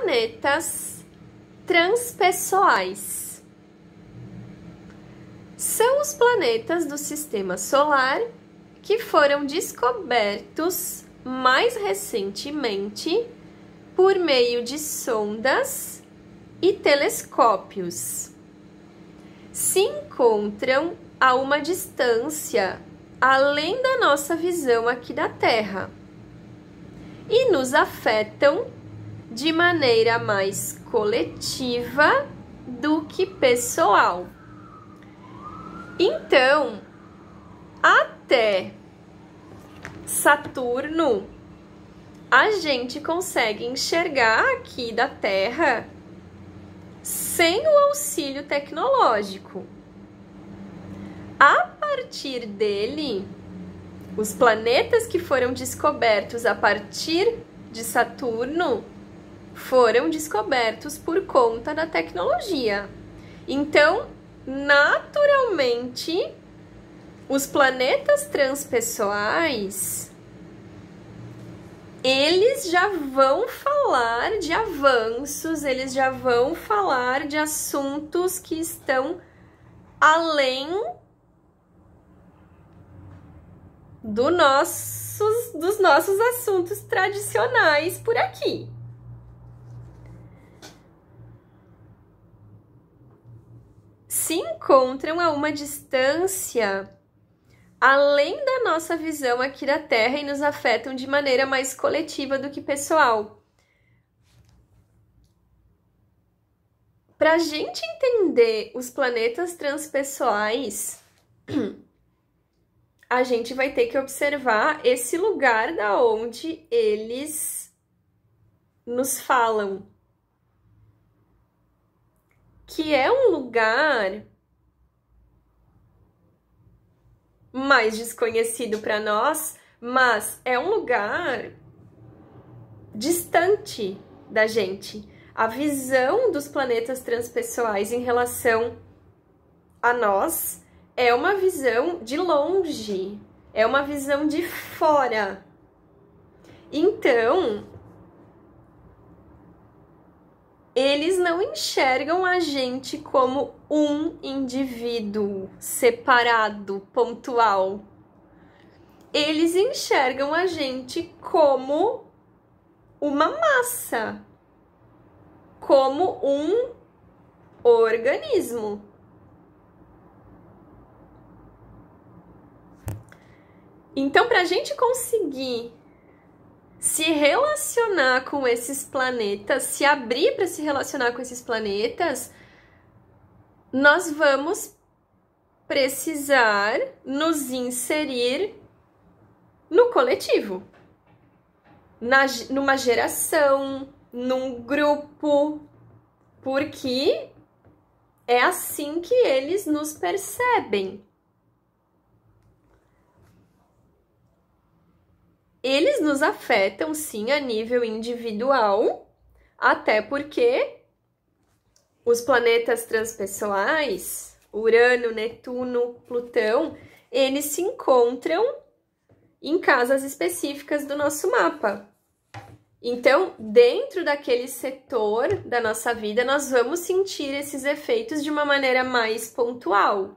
planetas transpessoais. São os planetas do Sistema Solar que foram descobertos mais recentemente por meio de sondas e telescópios. Se encontram a uma distância além da nossa visão aqui da Terra e nos afetam de maneira mais coletiva do que pessoal. Então, até Saturno, a gente consegue enxergar aqui da Terra sem o auxílio tecnológico. A partir dele, os planetas que foram descobertos a partir de Saturno foram descobertos por conta da tecnologia. Então, naturalmente, os planetas transpessoais, eles já vão falar de avanços, eles já vão falar de assuntos que estão além dos nossos assuntos tradicionais por aqui. Se encontram a uma distância além da nossa visão aqui da Terra e nos afetam de maneira mais coletiva do que pessoal. Para a gente entender os planetas transpessoais, a gente vai ter que observar esse lugar da onde eles nos falam, que é um lugar mais desconhecido para nós, mas é um lugar distante da gente. A visão dos planetas transpessoais em relação a nós é uma visão de longe, é uma visão de fora. Então, eles não enxergam a gente como um indivíduo separado, pontual. Eles enxergam a gente como uma massa, como um organismo. Então, para a gente conseguir se relacionar com esses planetas, se abrir para se relacionar com esses planetas, nós vamos precisar nos inserir no coletivo, numa geração, num grupo, porque é assim que eles nos percebem. Eles nos afetam, sim, a nível individual, até porque os planetas transpessoais, Urano, Netuno, Plutão, eles se encontram em casas específicas do nosso mapa. Então, dentro daquele setor da nossa vida, nós vamos sentir esses efeitos de uma maneira mais pontual.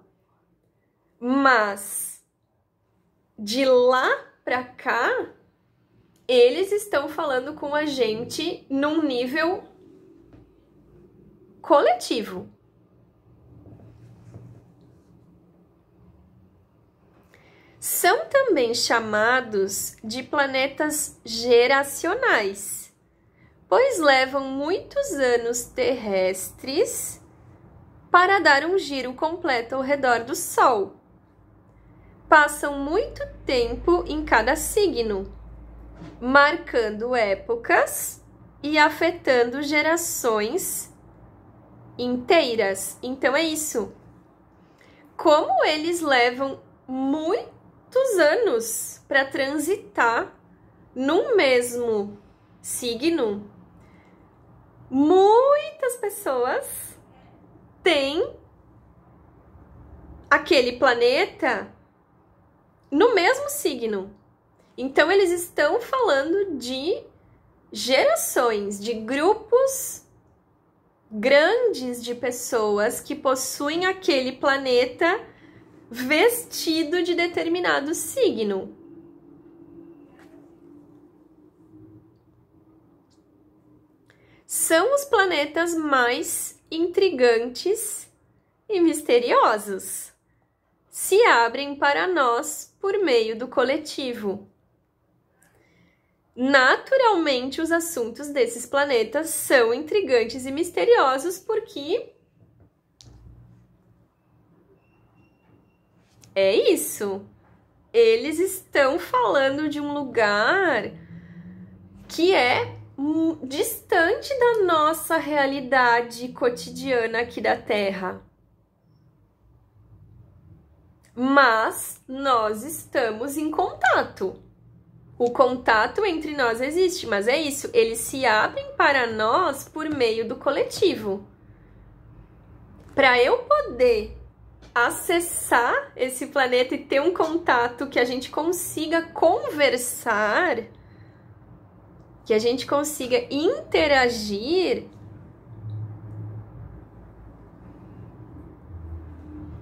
Mas, de lá para cá, eles estão falando com a gente num nível coletivo. São também chamados de planetas geracionais, pois levam muitos anos terrestres para dar um giro completo ao redor do Sol. Passam muito tempo em cada signo, marcando épocas e afetando gerações inteiras. Então é isso. Como eles levam muitos anos para transitar no mesmo signo, muitas pessoas têm aquele planeta no mesmo signo. Então, eles estão falando de gerações de grupos grandes de pessoas que possuem aquele planeta vestido de determinado signo. São os planetas mais intrigantes e misteriosos. Se abrem para nós por meio do coletivo. Naturalmente, os assuntos desses planetas são intrigantes e misteriosos porque é isso. Eles estão falando de um lugar que é distante da nossa realidade cotidiana aqui da Terra. Mas nós estamos em contato. O contato entre nós existe, mas é isso, eles se abrem para nós por meio do coletivo. Para eu poder acessar esse planeta e ter um contato que a gente consiga conversar, que a gente consiga interagir,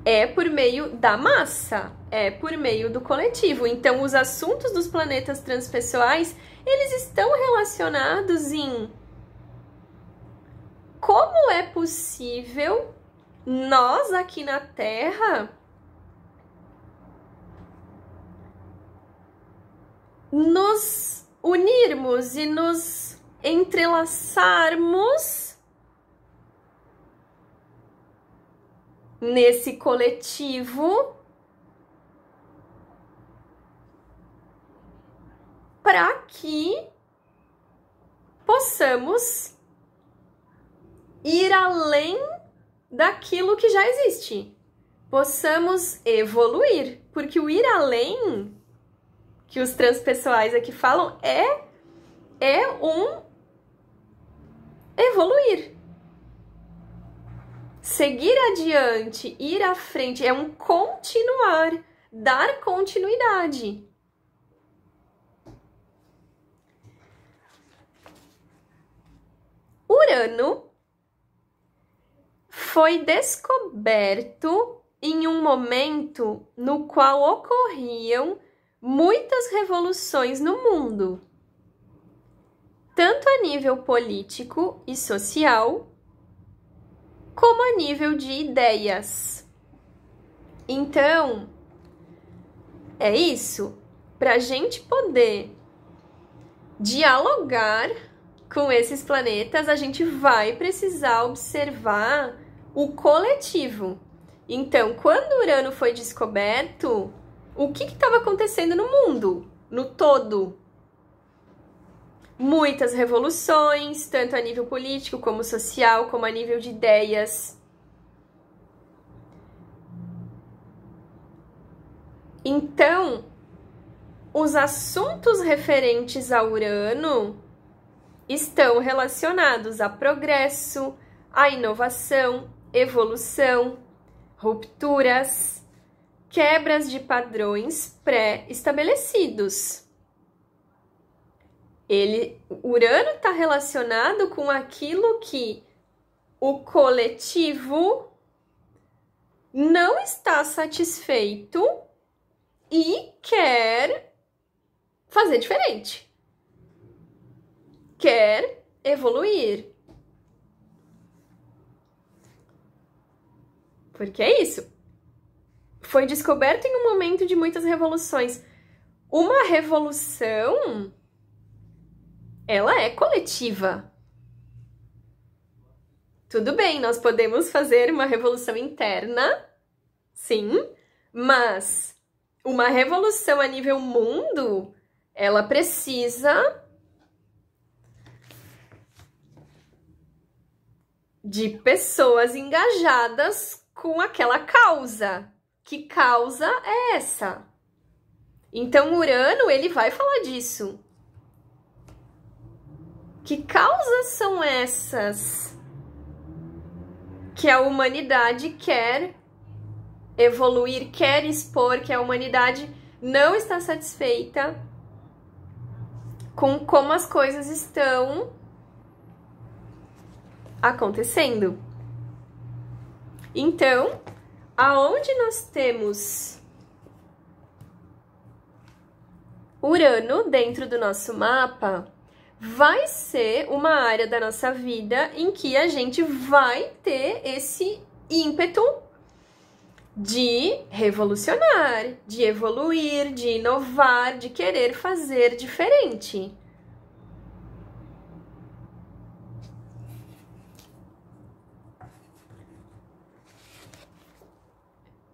é por meio da massa, é por meio do coletivo. Então, os assuntos dos planetas transpessoais, eles estão relacionados em como é possível nós aqui na Terra nos unirmos e nos entrelaçarmos nesse coletivo para que possamos ir além daquilo que já existe, possamos evoluir, porque o ir além que os transpessoais aqui falam é um evoluir. Seguir adiante, ir à frente, é um continuar, dar continuidade. Urano foi descoberto em um momento no qual ocorriam muitas revoluções no mundo, tanto a nível político e social, como a nível de ideias. Então, é isso. Para a gente poder dialogar com esses planetas, a gente vai precisar observar o coletivo. Então, quando Urano foi descoberto, o que estava acontecendo no mundo, no todo? Muitas revoluções, tanto a nível político como social, como a nível de ideias. Então, os assuntos referentes a Urano estão relacionados a progresso, a inovação, evolução, rupturas, quebras de padrões pré-estabelecidos. Urano está relacionado com aquilo que o coletivo não está satisfeito e quer fazer diferente. Quer evoluir. Porque é isso. Foi descoberto em um momento de muitas revoluções. Uma revolução, ela é coletiva. Tudo bem, nós podemos fazer uma revolução interna, sim, mas uma revolução a nível mundo, ela precisa de pessoas engajadas com aquela causa. Que causa é essa? Então, Urano, ele vai falar disso. Que causas são essas que a humanidade quer evoluir, quer expor, que a humanidade não está satisfeita com como as coisas estão acontecendo. Então, aonde nós temos Urano dentro do nosso mapa, vai ser uma área da nossa vida em que a gente vai ter esse ímpeto de revolucionar, de evoluir, de inovar, de querer fazer diferente.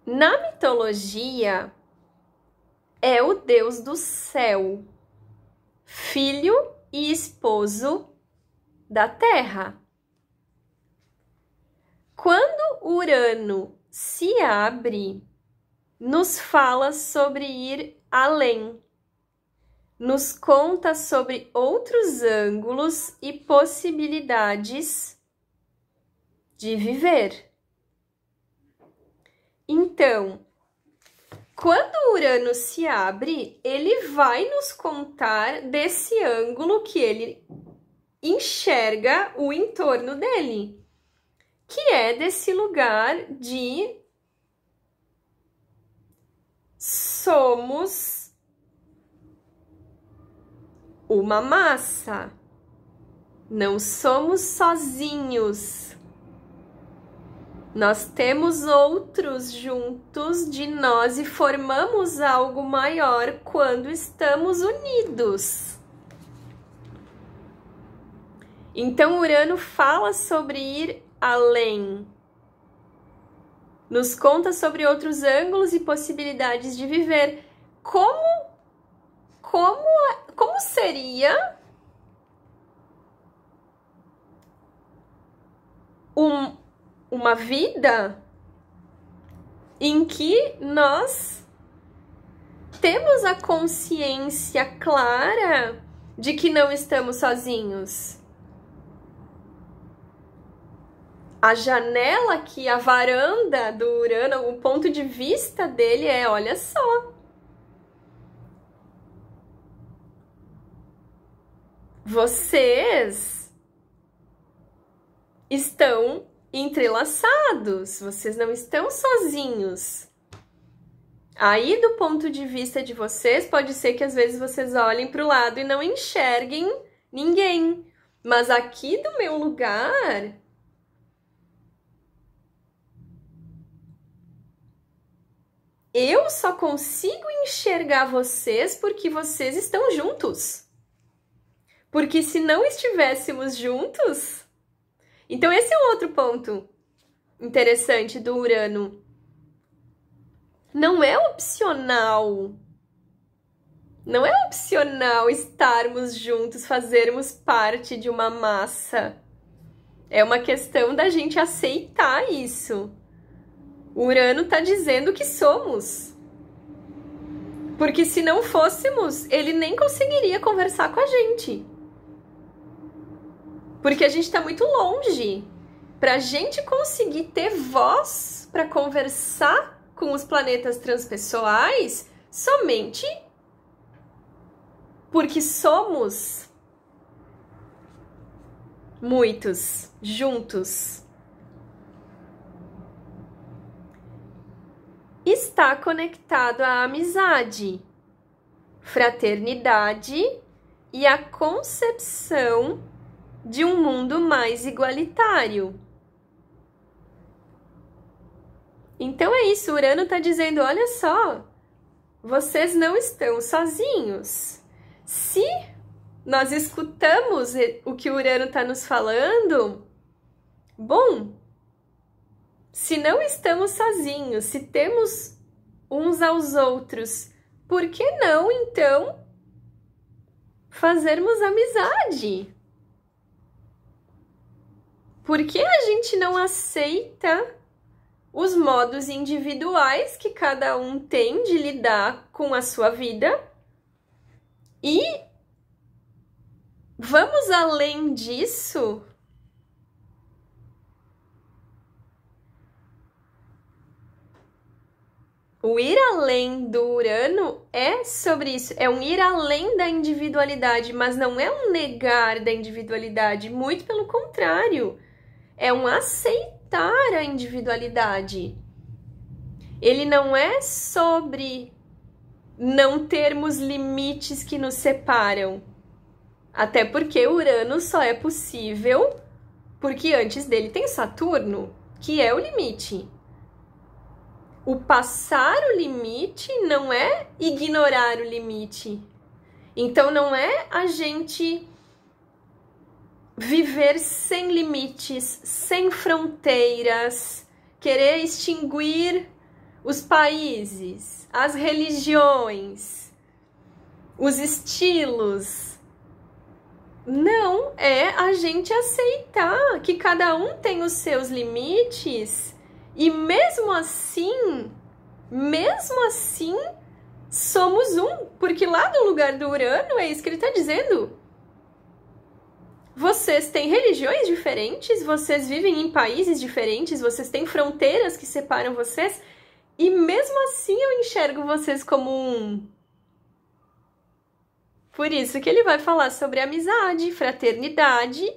Na mitologia, é o deus do céu, filho e esposo da Terra. Quando Urano se abre, nos fala sobre ir além, nos conta sobre outros ângulos e possibilidades de viver. Então, quando Urano se abre, ele vai nos contar desse ângulo que ele enxerga o entorno dele, que é desse lugar de somos uma massa, não somos sozinhos. Nós temos outros juntos de nós e formamos algo maior quando estamos unidos. Então, Urano fala sobre ir além. Nos conta sobre outros ângulos e possibilidades de viver. Como seria uma vida em que nós temos a consciência clara de que não estamos sozinhos? A janela aqui, a varanda do Urano, o ponto de vista dele é, olha só, vocês estão entrelaçados, vocês não estão sozinhos. Aí, do ponto de vista de vocês, pode ser que às vezes vocês olhem para o lado e não enxerguem ninguém. Mas aqui do meu lugar, eu só consigo enxergar vocês porque vocês estão juntos. Porque se não estivéssemos juntos... Então, esse é um outro ponto interessante do Urano. Não é opcional. Não é opcional estarmos juntos, fazermos parte de uma massa. É uma questão da gente aceitar isso. O Urano está dizendo que somos. Porque se não fôssemos, ele nem conseguiria conversar com a gente. Porque a gente está muito longe. Para a gente conseguir ter voz para conversar com os planetas transpessoais, somente porque somos muitos juntos. Está conectado à amizade, fraternidade e à concepção de um mundo mais igualitário. Então é isso, Urano está dizendo, olha só, vocês não estão sozinhos. Se nós escutamos o que o Urano está nos falando, bom, se não estamos sozinhos, se temos uns aos outros, por que não, então, fazermos amizade? Por que a gente não aceita os modos individuais que cada um tem de lidar com a sua vida? E vamos além disso? O ir além do Urano é sobre isso, é um ir além da individualidade, mas não é um negar da individualidade, muito pelo contrário, é um aceitar a individualidade. Ele não é sobre não termos limites que nos separam, até porque Urano só é possível porque antes dele tem Saturno, que é o limite. O passar o limite não é ignorar o limite. Então não é a gente viver sem limites, sem fronteiras, querer extinguir os países, as religiões, os estilos. Não, é a gente aceitar que cada um tem os seus limites. E mesmo assim, somos um. Porque lá no lugar do Urano, é isso que ele está dizendo. Vocês têm religiões diferentes, vocês vivem em países diferentes, vocês têm fronteiras que separam vocês. E mesmo assim eu enxergo vocês como um. Por isso que ele vai falar sobre amizade, fraternidade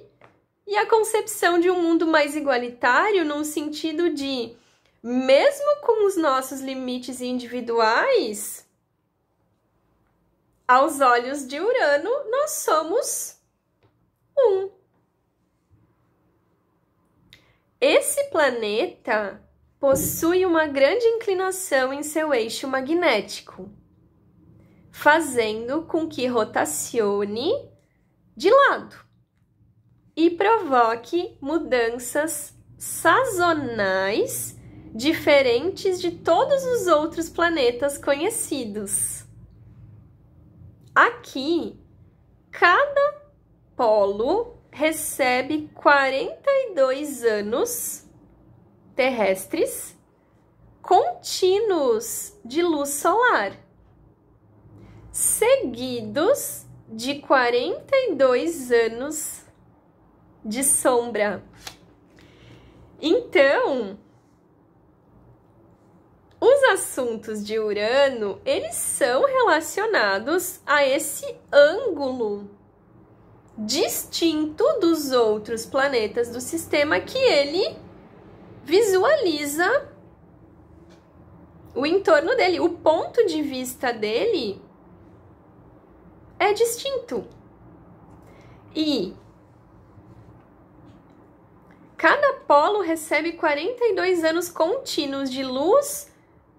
e a concepção de um mundo mais igualitário, num sentido de, mesmo com os nossos limites individuais, aos olhos de Urano, nós somos um. Esse planeta possui uma grande inclinação em seu eixo magnético, fazendo com que rotacione de lado e provoque mudanças sazonais diferentes de todos os outros planetas conhecidos. Aqui, cada polo recebe 42 anos terrestres contínuos de luz solar, seguidos de 42 anos de sombra. Então, os assuntos de Urano, eles são relacionados a esse ângulo distinto dos outros planetas do sistema que ele visualiza o entorno dele. O ponto de vista dele é distinto. E cada polo recebe 42 anos contínuos de luz,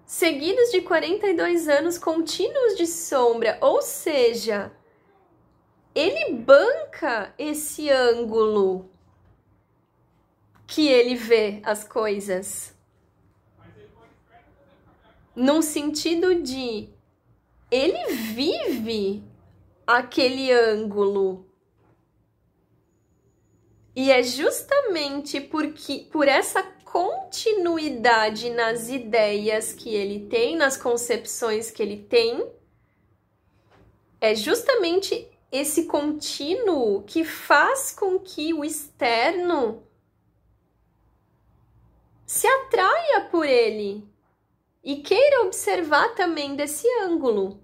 seguidos de 42 anos contínuos de sombra. Ou seja, ele banca esse ângulo que ele vê as coisas. Num sentido de ele vive aquele ângulo. E é justamente por essa continuidade nas ideias que ele tem, nas concepções que ele tem, é justamente esse contínuo que faz com que o externo se atraia por ele e queira observar também desse ângulo.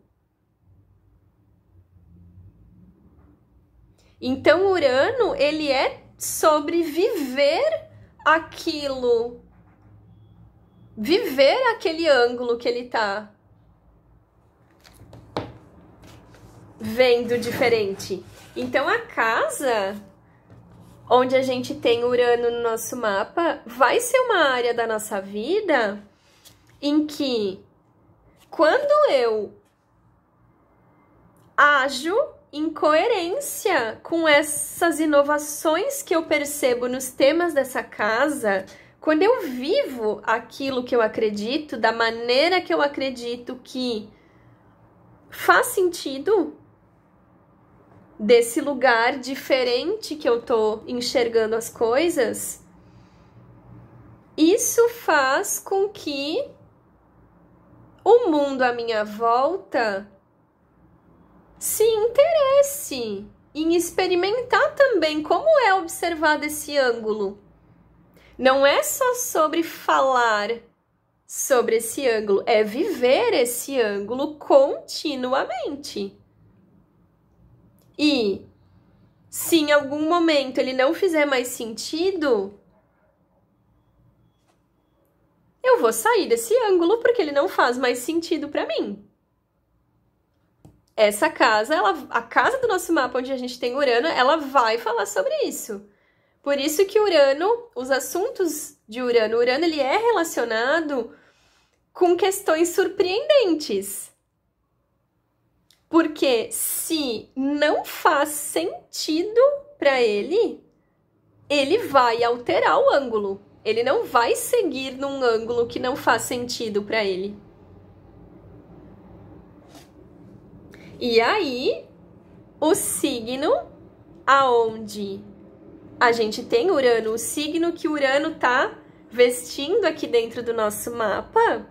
Então, Urano, ele é sobre viver aquilo, viver aquele ângulo que ele tá vendo diferente. Então, a casa onde a gente tem Urano no nosso mapa vai ser uma área da nossa vida em que, quando eu ajo em coerência com essas inovações que eu percebo nos temas dessa casa, quando eu vivo aquilo que eu acredito, da maneira que eu acredito que faz sentido, desse lugar diferente que eu tô enxergando as coisas, isso faz com que o mundo à minha volta se interesse em experimentar também como é observado esse ângulo. Não é só sobre falar sobre esse ângulo, é viver esse ângulo continuamente. E se em algum momento ele não fizer mais sentido, eu vou sair desse ângulo porque ele não faz mais sentido para mim. Essa casa, a casa do nosso mapa onde a gente tem Urano, ela vai falar sobre isso. Por isso que Urano, os assuntos de Urano, Urano ele é relacionado com questões surpreendentes. Porque se não faz sentido para ele, ele vai alterar o ângulo. Ele não vai seguir num ângulo que não faz sentido para ele. E aí, o signo aonde a gente tem Urano, o signo que Urano tá vestindo aqui dentro do nosso mapa,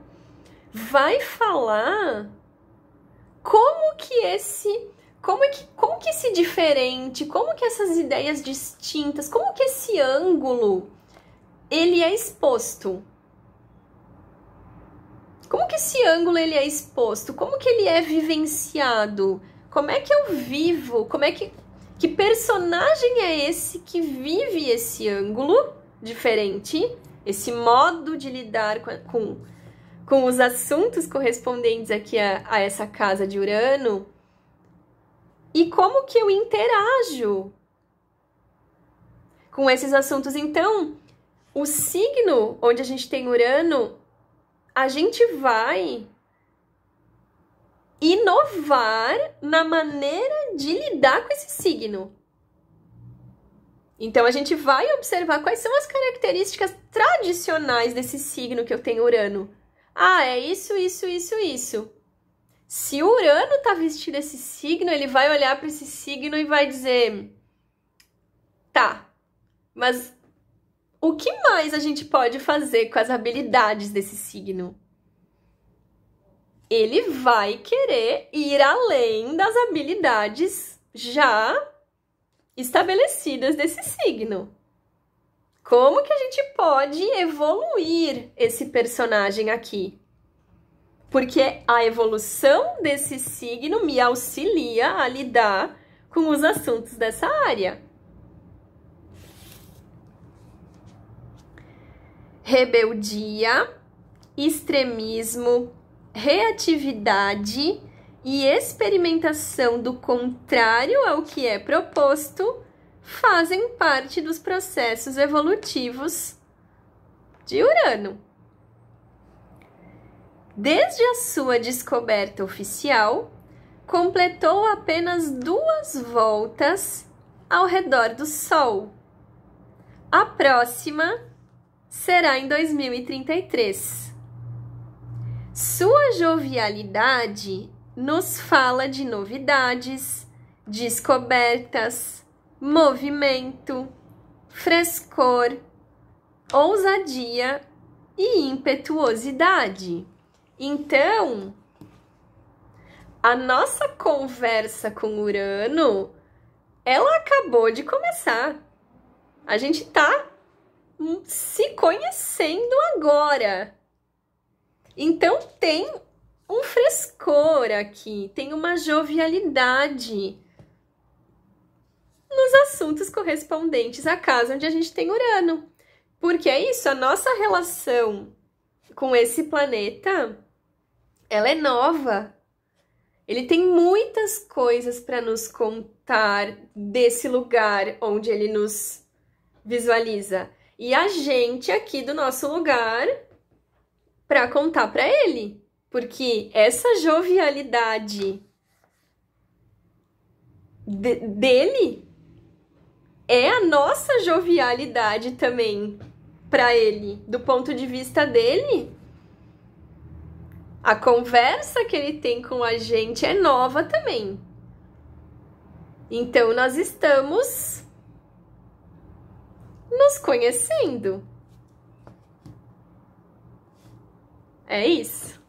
vai falar como que esse diferente, como que essas ideias distintas, como que esse ângulo ele é exposto. Como que esse ângulo ele é exposto? Como que ele é vivenciado? Como é que eu vivo? Que personagem é esse que vive esse ângulo diferente? Esse modo de lidar com os assuntos correspondentes aqui a essa casa de Urano? E como que eu interajo com esses assuntos? Então, o signo onde a gente tem Urano, a gente vai inovar na maneira de lidar com esse signo. Então, a gente vai observar quais são as características tradicionais desse signo que eu tenho Urano. Ah, é isso, isso, isso, isso. Se o Urano tá vestido esse signo, ele vai olhar para esse signo e vai dizer: tá, mas o que mais a gente pode fazer com as habilidades desse signo? Ele vai querer ir além das habilidades já estabelecidas desse signo. Como que a gente pode evoluir esse personagem aqui? Porque a evolução desse signo me auxilia a lidar com os assuntos dessa área. Rebeldia, extremismo, reatividade e experimentação do contrário ao que é proposto fazem parte dos processos evolutivos de Urano. Desde a sua descoberta oficial, completou apenas 2 voltas ao redor do Sol. A próxima será em 2033. Sua jovialidade nos fala de novidades, descobertas, movimento, frescor, ousadia e impetuosidade. Então, a nossa conversa com Urano, ela acabou de começar. A gente tá se conhecendo agora. Então, tem um frescor aqui, tem uma jovialidade nos assuntos correspondentes à casa onde a gente tem Urano. Porque é isso, a nossa relação com esse planeta, ela é nova. Ele tem muitas coisas para nos contar desse lugar onde ele nos visualiza. E a gente aqui do nosso lugar para contar para ele. Porque essa jovialidade dele é a nossa jovialidade também para ele. Do ponto de vista dele, a conversa que ele tem com a gente é nova também. Então, nós estamos nos conhecendo. É isso.